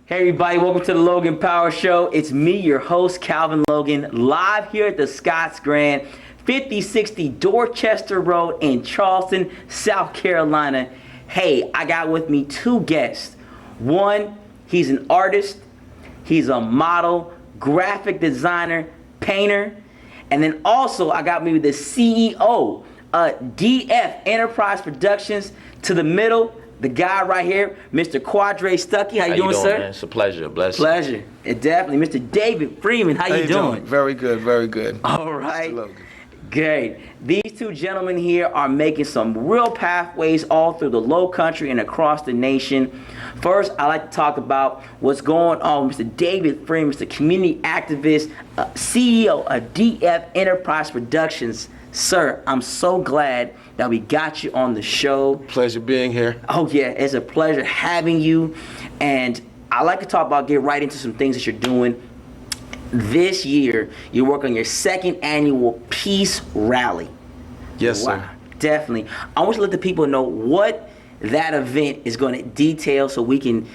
Hey everybody, welcome to the Logan Power Show. It's me, your host, Calvin Logan, live here at the Scotts Grand, 5060 Dorchester Road in Charleston, South Carolina. Hey, I got with me two guests. One, he's an artist, he's a model, graphic designer, painter, and then also I got me the CEO of DF Enterprise Productions. To the middle, the guy right here, Mr. Quadre Stuckey. How you doing, sir? Man? It's a pleasure. Bless you. Pleasure. Definitely. Mr. David Freeman, how you doing? Very good, very good. All right. Great. These two gentlemen here are making some real pathways all through the Low Country and across the nation. First, I'd like to talk about what's going on with Mr. David Freeman, Mr. Community Activist, CEO of DF Enterprise Productions. Sir, I'm so glad that we got you on the show. Pleasure being here. Oh yeah, it's a pleasure having you. And I like to talk about, get right into some things that you're doing. This year, you're working on your second annual Peace Rally. Yes, wow, sir. Definitely. I want you to let the people know what that event is going to detail so we can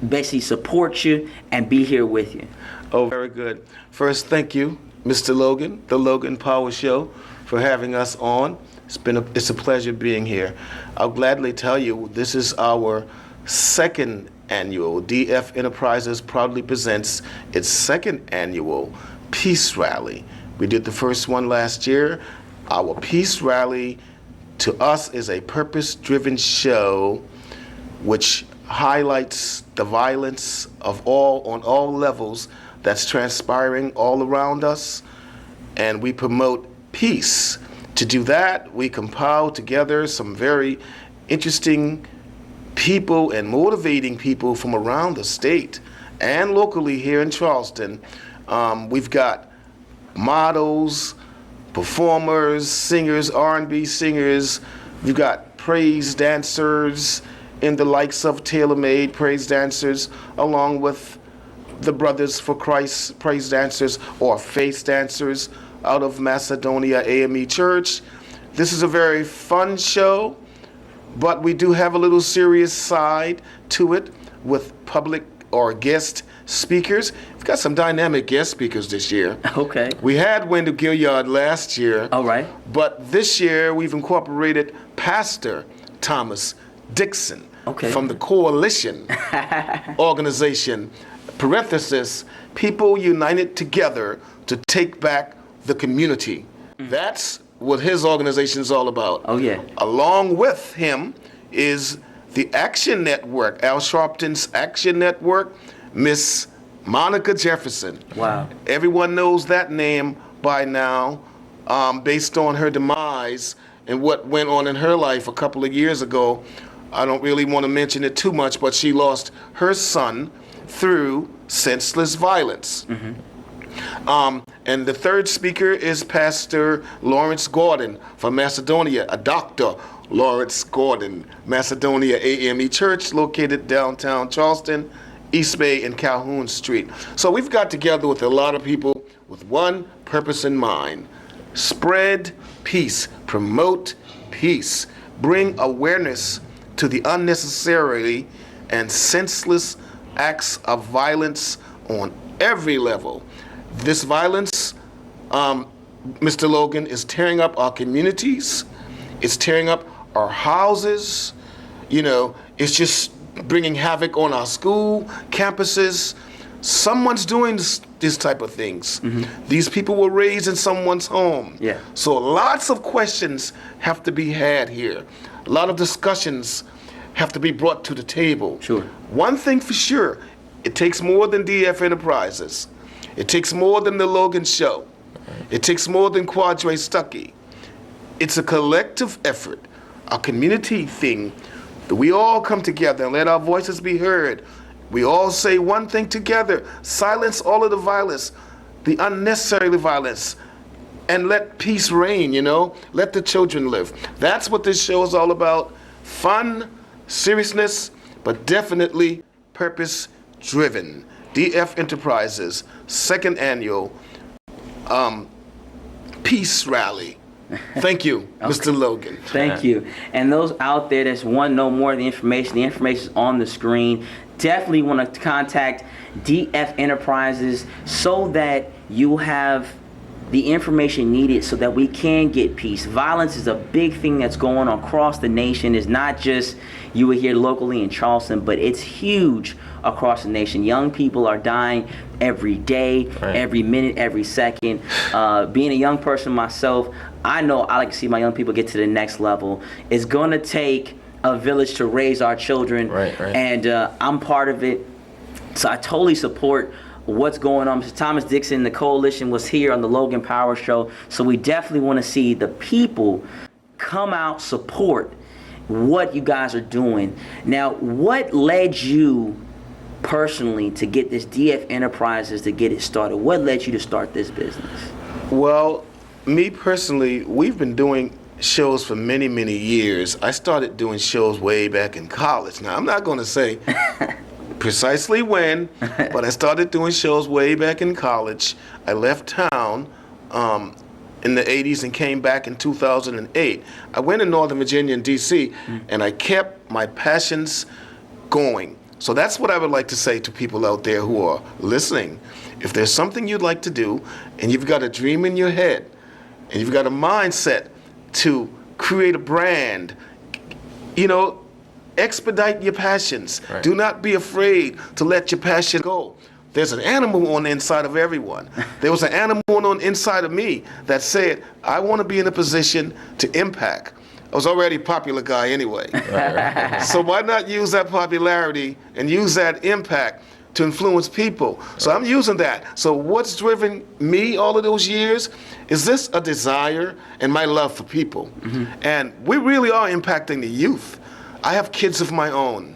basically support you and be here with you. Oh, very good. First, thank you, Mr. Logan, the Logan Power Show, for having us on. It's a pleasure being here. I'll gladly tell you this is our second annual. DF Enterprises proudly presents its second annual Peace Rally. We did the first one last year. Our Peace Rally to us is a purpose-driven show which highlights the violence on all levels that's transpiring all around us, and we promote peace. To do that, we compile together some very interesting people and motivating people from around the state and locally here in Charleston. We've got models, performers, singers, R&B singers. We've got praise dancers in the likes of tailor-made praise dancers, along with the Brothers for Christ praise dancers or faith dancers out of Macedonia AME Church. This is a very fun show, but we do have a little serious side to it with public or guest speakers. We've got some dynamic guest speakers this year. Okay. We had Wendell Gilliard last year. All right. But this year we've incorporated Pastor Thomas Dixon from the Coalition organization, parenthesis, People United Together to Take Back the Community. That's what his organization is all about. Oh yeah. Along with him is the Action Network, Al Sharpton's Action Network, Miss Monica Jefferson. Wow. Everyone knows that name by now, based on her demise and what went on in her life a couple of years ago. I don't really want to mention it too much, but she lost her son through senseless violence. And the third speaker is Pastor Lawrence Gordon from Macedonia, a Dr. Lawrence Gordon, Macedonia AME Church, located downtown Charleston, East Bay and Calhoun Street. So we've got together with a lot of people with one purpose in mind: spread peace, promote peace, bring awareness to the unnecessary and senseless acts of violence on every level. This violence, Mr. Logan, is tearing up our communities. It's tearing up our houses. You know, it's just bringing havoc on our school campuses. Someone's doing this type of things. These people were raised in someone's home. Yeah. So lots of questions have to be had here. A lot of discussions have to be brought to the table. Sure. One thing for sure, it takes more than DF Enterprises. It takes more than the Logan Show. It takes more than Quadre Stuckey. It's a collective effort, a community thing, that we all come together and let our voices be heard. We all say one thing together: silence all of the violence, the unnecessary violence, and let peace reign, you know? Let the children live. That's what this show is all about. Fun, seriousness, but definitely purpose-driven. DF Enterprises, second annual Peace Rally. Thank you, Mr. Logan. Thank you. And those out there that want to know more of the information is on the screen. definitely want to contact DF Enterprises so that you have the information needed so that we can get peace. Violence is a big thing that's going on across the nation. It's not just you were here locally in Charleston, but it's huge across the nation. Young people are dying every day, every minute, every second. Being a young person myself, I know I like to see my young people get to the next level. It's going to take a village to raise our children, and I'm part of it. So I totally support what's going on. Mr. Thomas Dixon, the coalition was here on the Logan Power Show, so we definitely want to see the people come out, support what you guys are doing. Now, what led you personally to get this DF Enterprises, to get it started? What led you to start this business? Well, me personally, we've been doing shows for many, many years. I started doing shows way back in college. Now, I'm not going to say precisely when, but I started doing shows way back in college. I left town in the 80s and came back in 2008. I went to Northern Virginia and D.C., and I kept my passions going. So that's what I would like to say to people out there who are listening. If there's something you'd like to do, and you've got a dream in your head, and you've got a mindset to create a brand, expedite your passions. Do not be afraid to let your passion go. There's an animal on the inside of everyone. There was an animal on the inside of me that said, I want to be in a position to impact. I was already a popular guy anyway. So why not use that popularity and use that impact to influence people? So I'm using that. So what's driven me all of those years is this a desire and my love for people. And we really are impacting the youth. I have kids of my own.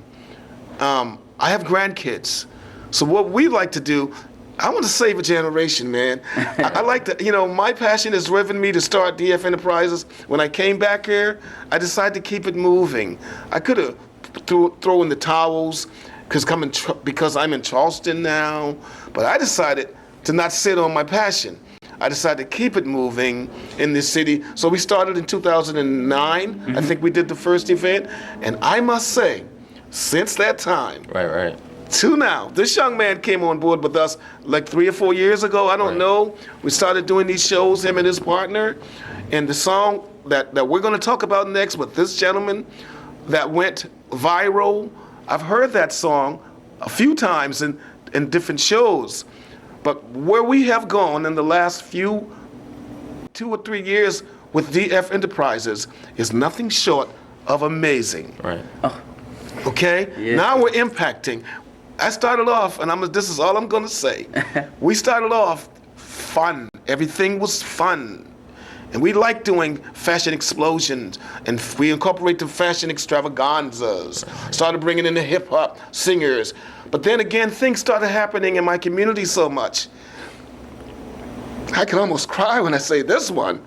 I have grandkids. So what we like to do, I want to save a generation, man. I like to, my passion has driven me to start DF Enterprises. When I came back here, I decided to keep it moving. I could have thrown in the towels because I'm in Charleston now, but I decided to not sit on my passion. I decided to keep it moving in this city. So we started in 2009. I think we did the first event. And I must say, since that time, to now, this young man came on board with us like 3 or 4 years ago. I don't know. We started doing these shows, him and his partner. And the song that we're going to talk about next with this gentleman that went viral, I've heard that song a few times in different shows. But where we have gone in the last 2 or 3 years with DF Enterprises is nothing short of amazing. Okay? Yeah. Now we're impacting. I started off, and this is all I'm going to say. We started off fun. Everything was fun. And we like doing fashion explosions, and we incorporate the fashion extravaganzas, started bringing in the hip-hop singers. But then again, things started happening in my community so much. I can almost cry when I say this one.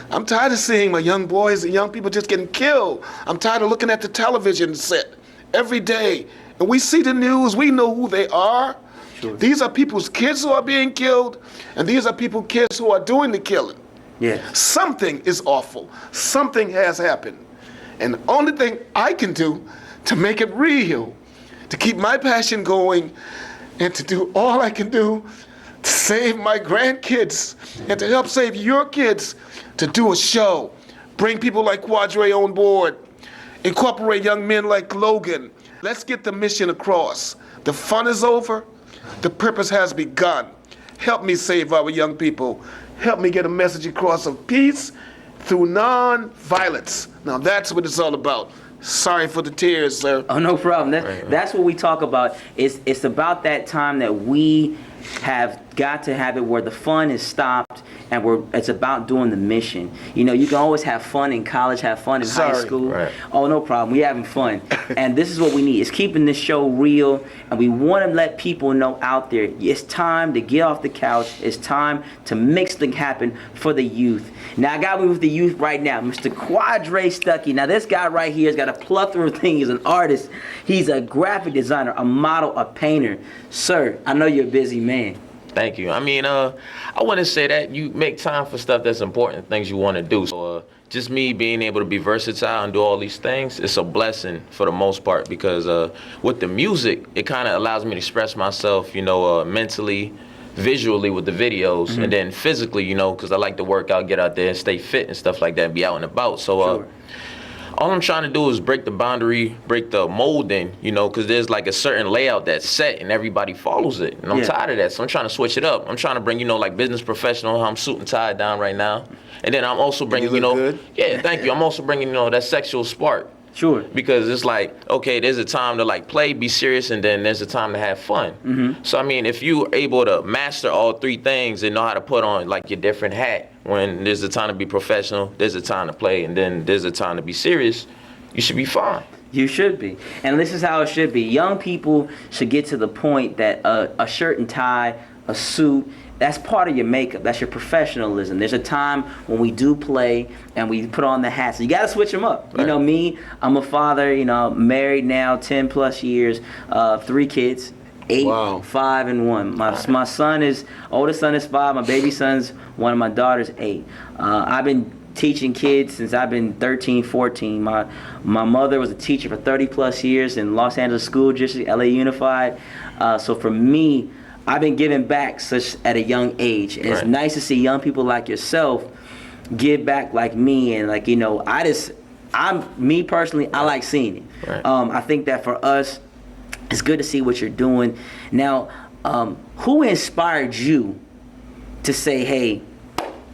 I'm tired of seeing my young boys and young people just getting killed. I'm tired of looking at the television set every day. And we see the news, we know who they are. Sure. These are people's kids who are being killed, and these are people's kids who are doing the killing. Yeah. Something is awful. Something has happened. And the only thing I can do to make it real, to keep my passion going, and to do all I can do to save my grandkids and to help save your kids, to do a show, bring people like Quadre on board, incorporate young men like Logan. Let's get the mission across. The fun is over. The purpose has begun. Help me save our young people. Help me get a message across of peace through non-violence. Now that's what it's all about. Sorry for the tears, sir. Oh, no problem. That's what we talk about. It's about that time that we have got to have it where the fun is stopped and it's about doing the mission. You can always have fun in college, have fun in high school. Oh, no problem. We're having fun. And this is what we need. It's keeping this show real, and we want to let people know out there, it's time to get off the couch. It's time to make something happen for the youth. Now, I got me with the youth right now, Mr. Quadre Stuckey. Now, this guy right here has got a plethora of things. He's an artist. He's a graphic designer, a model, a painter. Sir, I know you're a busy man. Thank you. I mean, I want to say that you make time for stuff that's important, things you want to do. So just me being able to be versatile and do all these things, it's a blessing for the most part because with the music, it kind of allows me to express myself, mentally, visually with the videos, and then physically, because I like to work out, get out there and stay fit and stuff like that and be out and about. So all I'm trying to do is break the boundary, break the molding, because there's like a certain layout that's set and everybody follows it. And I'm tired of that. So I'm trying to switch it up. I'm trying to bring, like business professional, how I'm suit and tied down right now. And then I'm also bringing, good? Yeah, thank you. I'm also bringing, that sexual spark. Sure. Because it's like, okay, there's a time to like play, be serious, and then there's a time to have fun. So I mean, if you're able to master all three things and know how to put on like your different hat, when there's a time to be professional, there's a time to play, and then there's a time to be serious, you should be fine. You should be. And this is how it should be. Young people should get to the point that a shirt and tie, a suit, that's part of your makeup. That's your professionalism. There's a time when we do play and we put on the hats. You got to switch them up. Right. Me, I'm a father, married now 10 plus years, 3 kids, 8, Wow. 5, and 1. My oldest son is 5. My baby son's 1. My daughter's 8. I've been teaching kids since I've been 13, 14. My mother was a teacher for 30 plus years in Los Angeles School District, LA Unified. So for me, I've been giving back such at a young age, and it's nice to see young people like yourself give back like me. And like me personally, I like seeing it. Right. I think that for us, it's good to see what you're doing. Now, who inspired you to say, "Hey,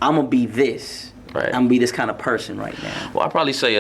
I'm gonna be this. Right. I'm gonna be this kind of person right now"? Well, I'd probably say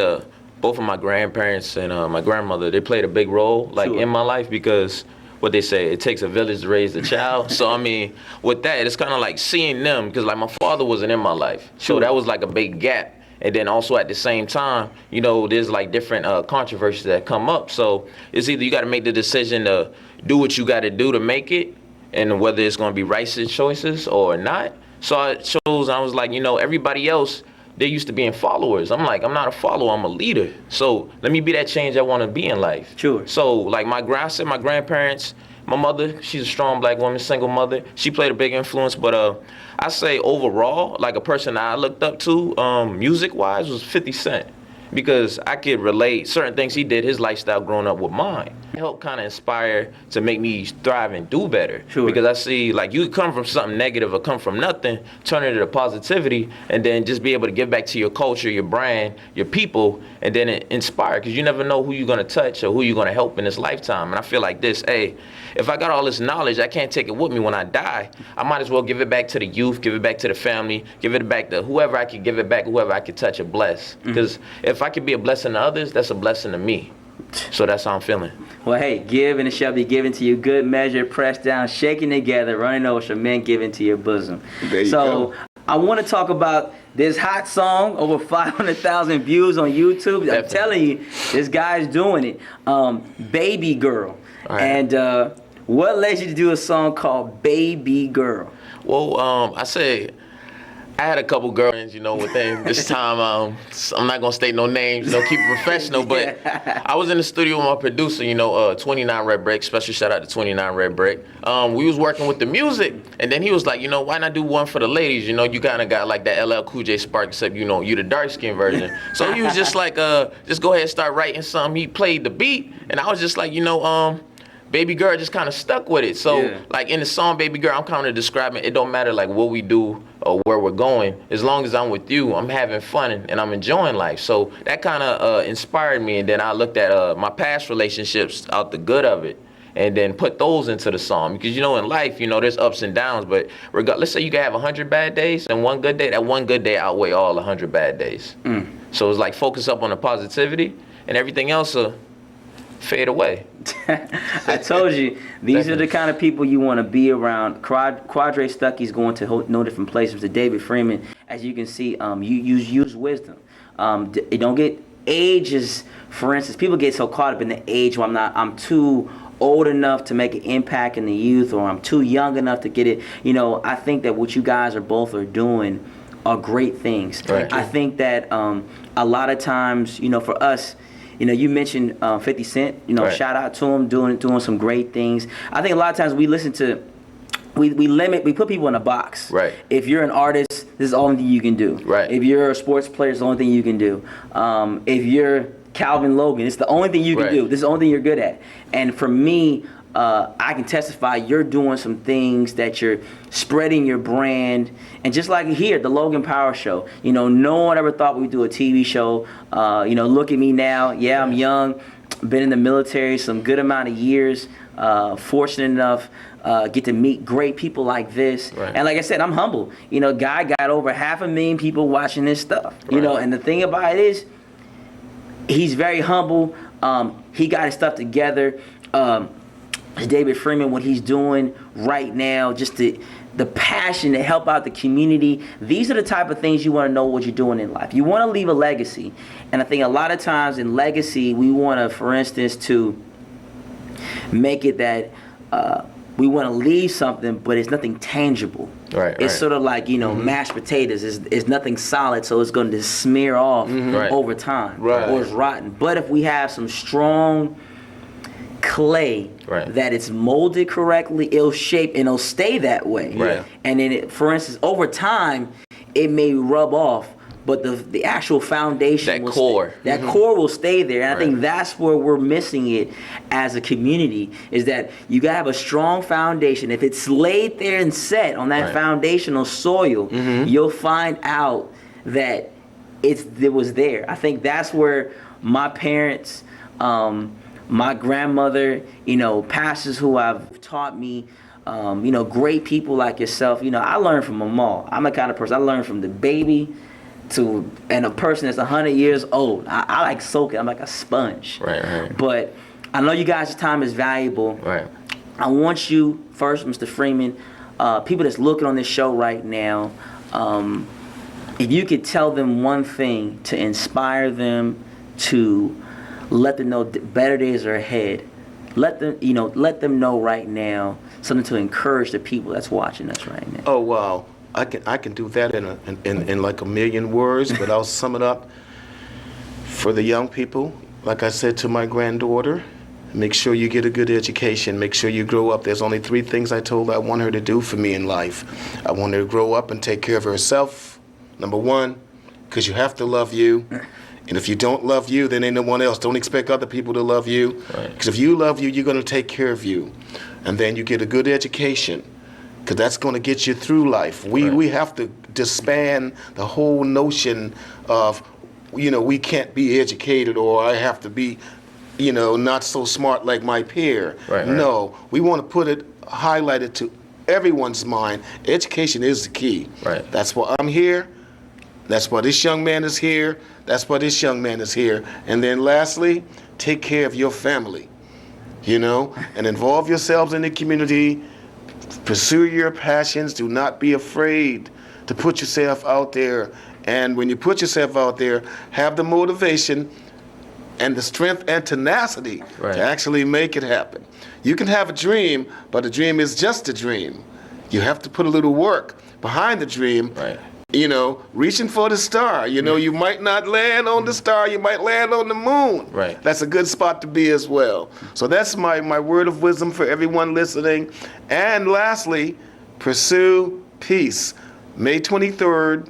both of my grandparents and my grandmother, they played a big role in my life because what they say, it takes a village to raise a child. So I mean, with that, it's kind of like seeing them, because like my father wasn't in my life. So that was like a big gap. And then also at the same time, there's like different controversies that come up. So it's either you got to make the decision to do what you got to do to make it, and whether it's going to be righteous choices or not. So I chose, I was like, everybody else, they used to being followers. I'm like, I'm not a follower, I'm a leader. So let me be that change I want to be in life. Sure. So like my grandparents, my mother, she's a strong black woman, single mother. She played a big influence, but I say overall, like a person I looked up to, music-wise, was 50 Cent. Because I could relate certain things he did, his lifestyle growing up with mine. It helped kind of inspire to make me thrive and do better. Sure. Because I see, like, you come from something negative or come from nothing, turn it into positivity, and then just be able to give back to your culture, your brand, your people, and then inspire. Because you never know who you're going to touch or who you're going to help in this lifetime. And I feel like this, if I got all this knowledge, I can't take it with me when I die. I might as well give it back to the youth, give it back to the family, give it back to whoever I could give it back, whoever I could touch or bless. Because if I could be a blessing to others, that's a blessing to me. So that's how I'm feeling. Well, hey, give and it shall be given to you. Good measure, pressed down, shaking together, running over, shall men give into your bosom. There you go. I want to talk about this hot song, over 500,000 views on YouTube. Definitely. I'm telling you, this guy's doing it. Baby Girl. Right. And what led you to do a song called Baby Girl? Well, I had a couple girlfriends, within this time. I'm not gonna state no names, keep it professional. But I was in the studio with my producer, 29 Red Brick. Special shout out to 29 Red Brick. We was working with the music, and then he was like, why not do one for the ladies? You kind of got like that LL Cool J spark, except you the dark skin version. So he was just like, just go ahead and start writing something. He played the beat, and I was just like, Baby Girl just kind of stuck with it. So like in the song Baby Girl, I'm kind of describing it don't matter like what we do or where we're going. As long as I'm with you, I'm having fun and I'm enjoying life. So that kind of inspired me. And then I looked at my past relationships, out the good of it, and then put those into the song. Because in life, there's ups and downs. But let's say you can have 100 bad days and one good day. That one good day outweigh all 100 bad days. So it's like focus up on the positivity, and everything else fade away. I told you, these are the kind of people you want to be around. Quadre Stuckey's going to no different places. To David Freeman, as you can see, you use wisdom. Don't get ages. For instance, people get so caught up in the age where I'm too old enough to make an impact in the youth, or I'm too young enough to get it. I think that what you guys are doing are great things. Right. I think that a lot of times, for us, you mentioned 50 Cent. Right. Shout out to him doing some great things. I think a lot of times we listen to, we put people in a box. Right. If you're an artist, this is the only thing you can do. Right. If you're a sports player, it's the only thing you can do. If you're Calvin Logan, it's the only thing you can Right. do. This is the only thing you're good at. And for me, I can testify you're doing some things that you're spreading your brand. And just like here, the Logan Power Show, no one ever thought we'd do a TV show. Look at me now. Yeah, I'm young, been in the military some good amount of years, fortunate enough get to meet great people like this. Right. And like I said, I'm humble. Guy got over 500,000 people watching this stuff. Right. And the thing about it is, he's very humble. He got his stuff together. David Freeman, what he's doing right now, just the passion to help out the community. These are the type of things you want to know what you're doing in life. You want to leave a legacy. And I think a lot of times in legacy, we want to, for instance, to make it that we want to leave something, but it's nothing tangible. Right, it's right. sort of like, mashed potatoes. It's nothing solid, so it's going to smear off Right. over time. Right. Or it's rotten. But if we have some strong clay Right. that it's molded correctly, it'll shape and it'll stay that way. Right. And then, for instance, over time, it may rub off, but the actual foundation, That will core. stay, that core will stay there. And I think Right. that's where we're missing it as a community, is that you gotta have a strong foundation. If it's laid there and set on that Right. foundational soil, you'll find out that it was there. I think that's where my parents, my grandmother, pastors who have taught me, great people like yourself. I learned from them all. I'm the kind of person, I learned from the baby and a person that's 100 years old. I like soaking. I'm like a sponge. Right. But I know you guys' time is valuable. Right. I want you first, Mr. Freeman, people that's looking on this show right now, if you could tell them one thing to inspire them, to let them know better days are ahead. Let them know right now something to encourage the people that's watching us right now. Oh wow, I can do that in like a million words, but I'll sum it up for the young people. Like I said to my granddaughter, make sure you get a good education. Make sure you grow up. There's only 3 things I told her I want her to do for me in life. I want her to grow up and take care of herself. Number 1, because you have to love you. And if you don't love you, then ain't no one else. Don't expect other people to love you. Because if you love you, you're going to take care of you. And then you get a good education, because that's going to get you through life. We have to disband the whole notion of, we can't be educated, or I have to be, not so smart like my peer. Right. No, we want to put it, highlight it to everyone's mind. Education is the key. Right. That's why I'm here. That's why this young man is here. That's why this young man is here. And then lastly, take care of your family, and involve yourselves in the community. Pursue your passions. Do not be afraid to put yourself out there. And when you put yourself out there, have the motivation and the strength and tenacity to actually make it happen. You can have a dream, but a dream is just a dream. You have to put a little work behind the dream. Right. Reaching for the star. You might not land on the star, you might land on the moon. Right. That's a good spot to be as well. So that's my word of wisdom for everyone listening. And lastly, pursue peace. May 23rd,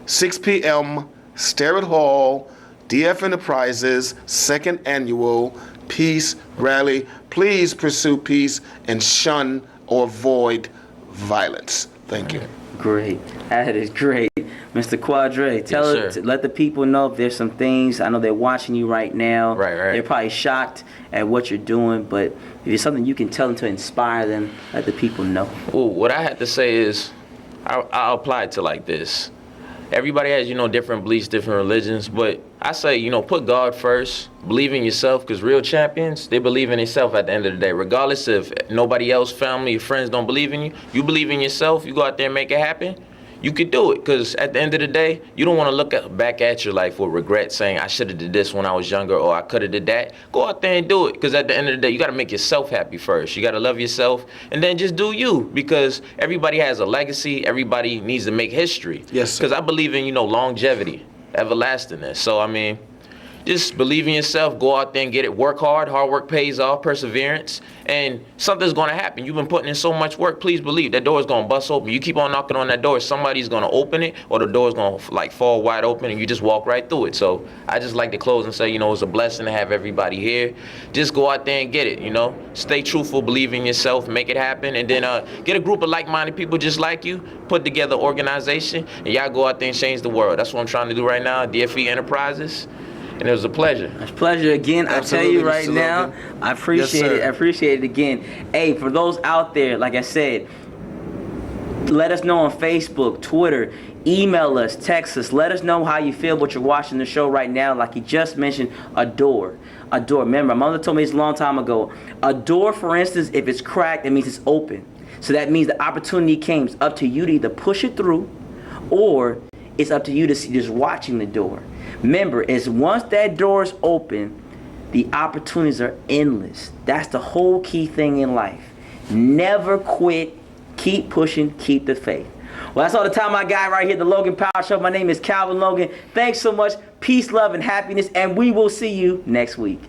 6 p.m., Starrett Hall, DF Enterprises, 2nd Annual Peace Rally. Please pursue peace and shun or avoid violence. Thank you. Great. That is great. Mr. Quadre, let the people know if there's some things. I know they're watching you right now. Right. They're probably shocked at what you're doing, but if there's something you can tell them to inspire them, let the people know. Well, what I had to say is, I'll apply it to like this. Everybody has, different beliefs, different religions, but I say, put God first, believe in yourself, because real champions, they believe in themselves at the end of the day. Regardless if nobody else, family, your friends don't believe in you, you believe in yourself, you go out there and make it happen, you could do it. Because at the end of the day, you don't want to look back at your life with regret, saying, I should have did this when I was younger, or I could have did that. Go out there and do it, because at the end of the day, you got to make yourself happy first. You got to love yourself, and then just do you, because everybody has a legacy. Everybody needs to make history. Yes, sir. Because I believe in, longevity, everlastingness. So, just believe in yourself, go out there and get it, work hard. Hard work pays off, perseverance, and something's going to happen. You've been putting in so much work. Please believe that door is going to bust open. You keep on knocking on that door, somebody's going to open it, or the door is going to like fall wide open and you just walk right through it. So I just like to close and say, you know, it's a blessing to have everybody here. Just go out there and get it, you know. Stay truthful, believe in yourself, make it happen, and then get a group of like-minded people just like you, put together an organization, and y'all go out there and change the world. That's what I'm trying to do right now, DFE Enterprises. And it was a pleasure. It's a pleasure again. Absolutely, I tell you Mr. right now, Logan. I appreciate Yes, it. sir. I appreciate it again. Hey, for those out there, like I said, let us know on Facebook, Twitter, email us, text us. Let us know how you feel about you're watching the show right now. Like he just mentioned, a door. A door. Remember, my mother told me this a long time ago. A door, for instance, if it's cracked, it means it's open. So that means the opportunity came. It's up to you to either push it through, or it's up to you to see just watching the door. Remember, is once that door is open, the opportunities are endless. That's the whole key thing in life. Never quit. Keep pushing. Keep the faith. Well, that's all the time I got right here at the Logan Power Show. My name is Calvin Logan. Thanks so much. Peace, love, and happiness. And we will see you next week.